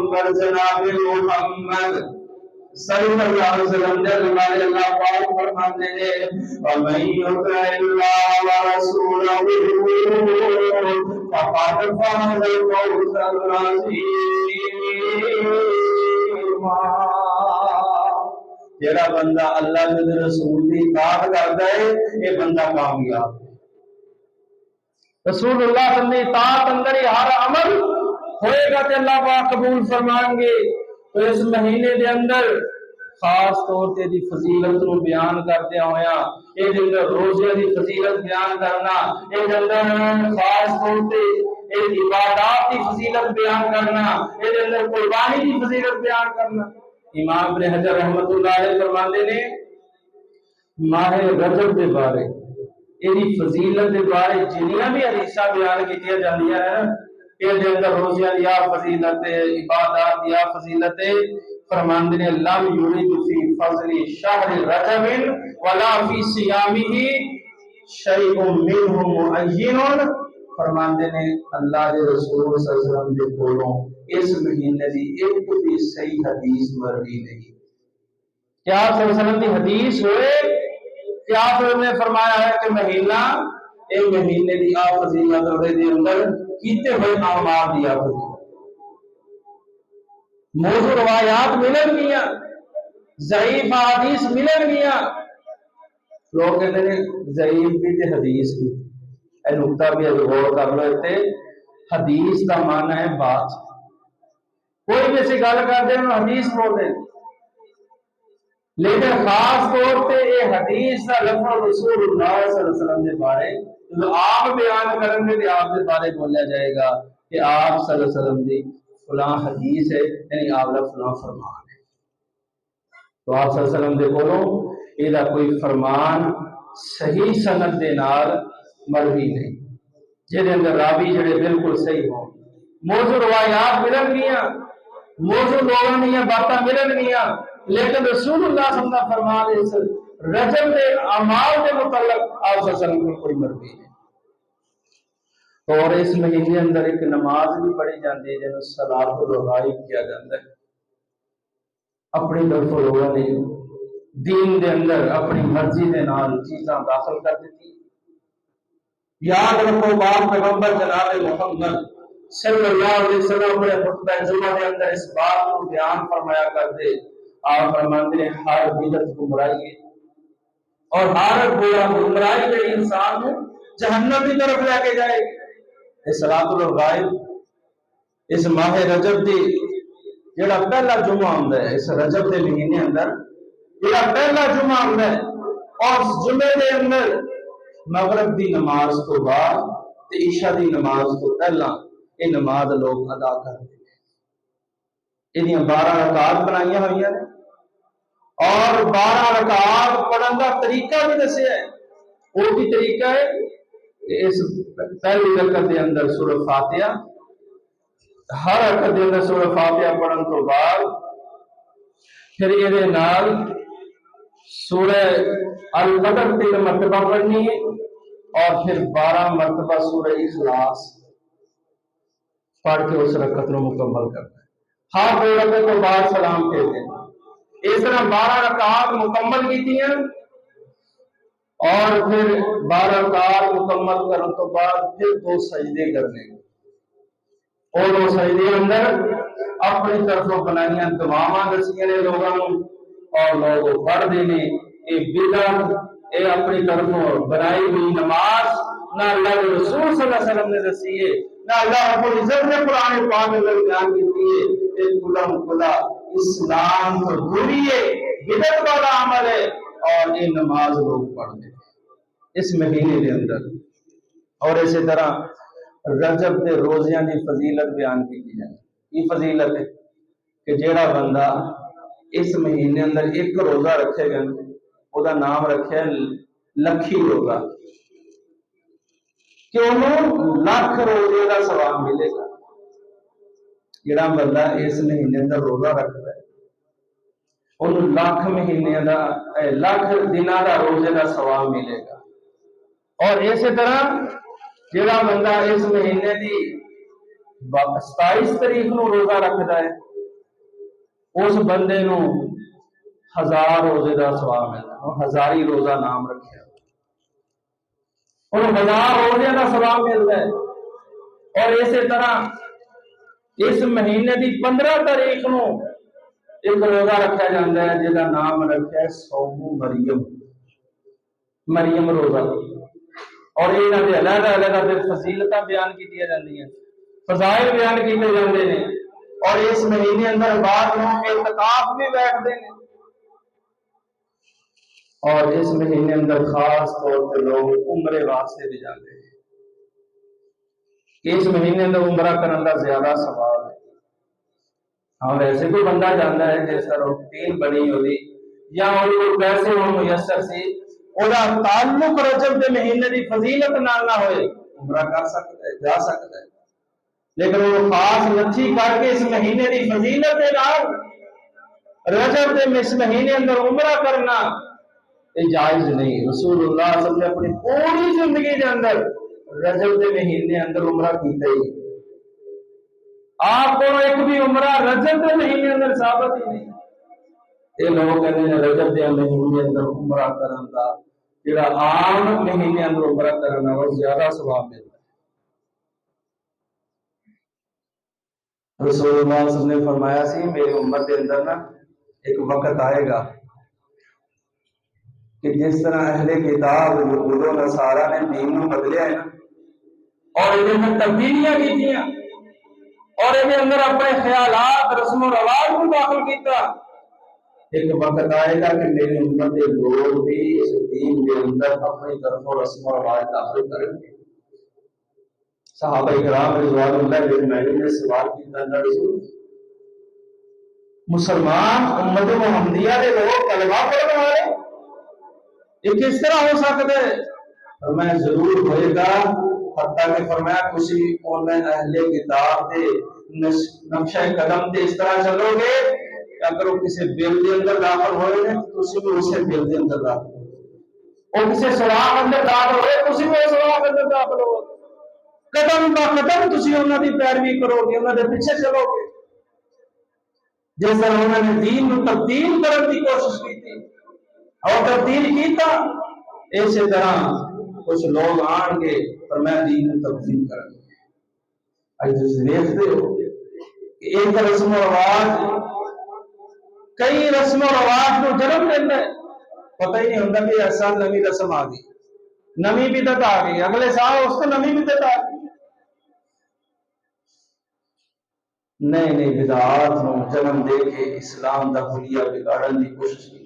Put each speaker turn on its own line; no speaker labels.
پیغمبر جناب محمد صلی اللہ علیہ وسلم نے ہمارے اللہ پاک فرماتے ہیں وَمَن يُطِعِ اللَّهَ وَرَسُولَهُ فَقَدْ فَازَ فَوْزًا عَظِيمًا۔ جڑا بندہ اللہ کے رسول کی اطاعت کرتا ہے یہ بندہ کامیاب ہے۔ رسول اللہ صلی اللہ علیہ وسلم کی اطاعت اندر ہی ہر عمل ہوئے گا تو اللہ پاک قبول فرمائیں گے۔ تو اس مہینے دے اندر خاص طور تے دی فضیلت نو بیان کرتے ہویا اے دے اندر روزے دی فضیلت بیان کرنا، اے دے اندر خاص طور تے اے عبادات دی فضیلت بیان کرنا، اے دے اندر قربانی دی فضیلت بیان کرنا۔ امام ابن حجر رحمۃ اللہ علیہ فرماندے نے ماہ رجب دے بارے ایدی فضیلت دے بارے جنیاں بھی حدیثاں بیان کیتیاں جاندیاں ہیں کہ دے اندر روزیاں دی فضیلت، عبادات دی فضیلت، فرماندے نے لم یرید فی فضل شہر رجب ولا فی صیامہ شیء منہ معین۔ فرماندے نے اللہ دے رسول صلی اللہ علیہ وسلم دے کولوں اس مہینے دی ایک بھی صحیح حدیث مروی نہیں۔ کیا صلی اللہ علیہ وسلم دی حدیث ہوئے کیا آپ نے فرمایا ہے کہ مہینہ ایک مہینے دی فضیلت اور دے اندر کیتے ہوئے اعمال دی فضیلت موضوع روایات ملن گیا، ضعیف حدیث ملن گیا۔ لوگ کہتے ہیں ضعیف بھی تے حدیث بھی، اے نقطہ بھی غور کر لو۔ تے حدیث کا معنی ہے بات، کوئی بھی ایسی گل کرتے ہیں حدیث بولتے ہیں، لیکن خاص طور پہ یہ حدیث کا لفظ رسول اللہ صلی اللہ علیہ وسلم کے بارے جو آپ بیان کریں گے تو آپ کے بارے بولیا جائے گا کہ آپ صلی اللہ علیہ وسلم کی فلاں حدیث ہے، یعنی آپ کا فلاں فرمان ہے۔ تو آپ صلی اللہ علیہ وسلم دے بولو یہ کوئی فرمان صحیح سند دے نال مروی نہیں، جہدے اندر راوی جڑے بالکل صحیح ہوں۔ موضوع روایات ملن گیا، موضوع لوگوں دیا باتاں ملن گیا، لیکن رسول اللہ صلی اللہ علیہ وسلم فرمان اس رجب کے اعمال کے متعلق آپ صلی اللہ علیہ وسلم کو کوئی مروی نہیں۔ اور اس مہینے اندر ایک نماز بھی پڑھی جاتی ہے جنہوں صلاۃ الغائب کیا جاتا ہے۔ اپنی طرفوں لوگوں نے دین دے اندر اپنی مرضی دے نال چیزاں داخل کر دیتی۔ یاد رکھو بات پیغمبر جناب محمد صلی اللہ علیہ وسلم اپنے خطبہ جمعہ کے اندر اس بات کو بیان فرمایا کرتے، آپ فرماتے ہیں ہر بدعت گمراہی ہے اور ہر برا گمراہی کے انسان کو جہنم کی طرف لے کے جائے گی۔ صلاۃ الغائب اس ماہ رجب دی جڑا پہلا جمعہ ہوندا ہے، اس رجب دے مہینے اندر جڑا پہلا جمعہ ہوندا ہے اور اس جمعے دے اندر مغرب دی نماز تو بعد تے عشاء دی نماز تو پہلا یہ نماز لوگ ادا کرتے ہیں۔ یہ 12 رکعات بنائی ہوئی ہیں اور 12 رکعات پڑھن کا طریقہ بھی دسیا ہے۔ وہ بھی طریقہ ہے اس پہلی رکعت کے اندر سورہ فاتحہ، ہر رکعت کے اندر سورہ فاتحہ پڑھن تو بعد پھر یہ نال سورہ القدر 3 مرتبہ پڑھنی ہے اور پھر 12 مرتبہ سورہ اخلاص پڑھ کے اس رکعت کو مکمل کرنا ہے۔ ہر دو رکعت کے بعد سلام پھیر دینا۔ اس طرح 12 رکعات مکمل کی ہیں اور پھر 12 رکعات مکمل کرنے تو بعد پھر 2 سجدے کرنے، اور 2 سجدے اندر اپنی طرفوں بنائیاں دعاواں دسیاں نے لوگوں اور لوگ پڑھ دینے۔ یہ بدعت یہ اپنی طرفوں بنائی ہوئی نماز نہ اللہ کے رسول صلی اللہ علیہ وسلم نے دسی ہے، نہ اللہ رب العزت نے قرآن پاک میں بیان کی ہے۔ یہ کھلا اسلام کو دوری ہے، بدعت والا عمل ہے اور یہ نماز لوگ پڑھتے اس مہینے کے اندر۔ اور اسی طرح رجب کے روزیاں کی فضیلت بیان کی جائے۔ یہ فضیلت ہے کہ جیڑا بندہ اس مہینے اندر ایک روزہ رکھے گا وہ نام رکھے لکھی روزہ، کہ انہوں لاکھ روزے کا ثواب ملے گا۔ جڑا بندہ اس مہینے اندر روزہ رکھتا ہے انہوں لاکھ مہینے کا لاکھ دنوں کا روزے کا ثواب ملے گا۔ اور اسی طرح جڑا بندہ اس مہینے کی 27 تاریخ نو روزہ رکھتا ہے اس بندے نو 1000 روزے کا سواب ملتا ہے، ہزاری روزہ نام رکھا اور 1000 روزے کا سواب ملتا ہے۔ اور اسی طرح اس مہینے کی 15 تاریخ نو ایک روزہ رکھا جاتا ہے جہاں نام رکھا ہے صوم مریم، مریم روزہ۔ اور یہاں کے علیحدہ علیحدہ فضیلتاں بیان کی جاتی ہیں، فضائل بیان کیتے جاتے ہیں۔ اور اس مہینے اندر بعد لوگ اعتکاف بھی بیٹھتے ہیں، اور اس مہینے اندر خاص طور پہ لوگ عمرے واسطے بھی جاتے ہیں۔ اس مہینے اندر عمرہ کرنے کا زیادہ ثواب ہے۔ ہاں ویسے کوئی بندہ جانا ہے جس کا روٹین بنی ہوئی یا پیسے ہو میسر سی، وہ تعلق رجب کے مہینے کی فضیلت نال نہ ہوئے، عمرہ کر سکتا ہے، جا سکتا ہے، لیکن وہ خاص لچھی کر کے اس مہینے کی فضیلت کے نال رجب کے اس مہینے اندر عمرہ کرنا یہ جائز نہیں۔ رسول اللہ صلی اللہ علیہ وسلم نے اپنی پوری زندگی کے اندر رجب کے مہینے اندر عمرہ کیتا ہی، آپ کو ایک بھی عمرہ رجب کے مہینے اندر ثابت ہی نہیں۔ یہ لوگ کہتے ہیں رجب کے مہینے اندر عمرہ کرن دا جڑا عام مہینے اندر عمرہ کرنا وہ زیادہ ثواب ملتا ہے۔ رسول اللہ صلی اللہ علیہ وسلم نے فرمایا سی میری امت کے اندر نا ایک وقت آئے گا کہ جس طرح اہل کتاب یہود و نصارا نے دین کو بدلیا ہے نا اور انہیں میں تبدیلیاں کی اور انہیں اندر اپنے خیالات رسم و رواج کو داخل کیتا، ایک وقت آئے گا کہ میری امت کے لوگ بھی اس دین کے اندر اپنی طرف رسم و رواج داخل کریں گے۔ صحابہ کرام رضوان اللہ اجمعین نے سوال کیا، اللہ رسول مسلمان امت محمدیہ کے لوگ کلمہ پڑھنے والے یہ کس طرح ہو سکتا ہے؟ فرمایا ضرور ہوئے گا، حتیٰ کہ فرمایا کسی انہیں اہل کتاب دے نقشہ قدم دے اس طرح چلو گے کہ اگر وہ کسی بل کے اندر داخل ہوئے ہیں تو تسی بھی اسے بل کے اندر داخل ہو، اور کسی سراغ اندر داخل ہوئے تسی بھی سراغ اندر داخل ہو، قدم با قدم تسی انہوں دی پیروی کرو گے، انہوں دے پیچھے چلو گے۔ جس طرح انہوں نے دین کو تبدیل کرنے کی کوشش کی تھی اور تبدیل کیتا، اسی طرح کچھ لوگ آن کے فرمایا دین کو تبدیل کریں گے۔ آج تسی دیکھتے ہو کہ ایک رسم و رواج کئی رسم و رواج کو جنم دیتا ہے، پتہ ہی نہیں ہوتا کہ ایسا نئی رسم آ گئی، نئی بدعت آ گئی، اگلے سال اس کو نئی بدعت آ گئی، نئے نئے بدعات کو جنم دے کے اسلام دا حلیہ بگاڑنے کی کوشش کی۔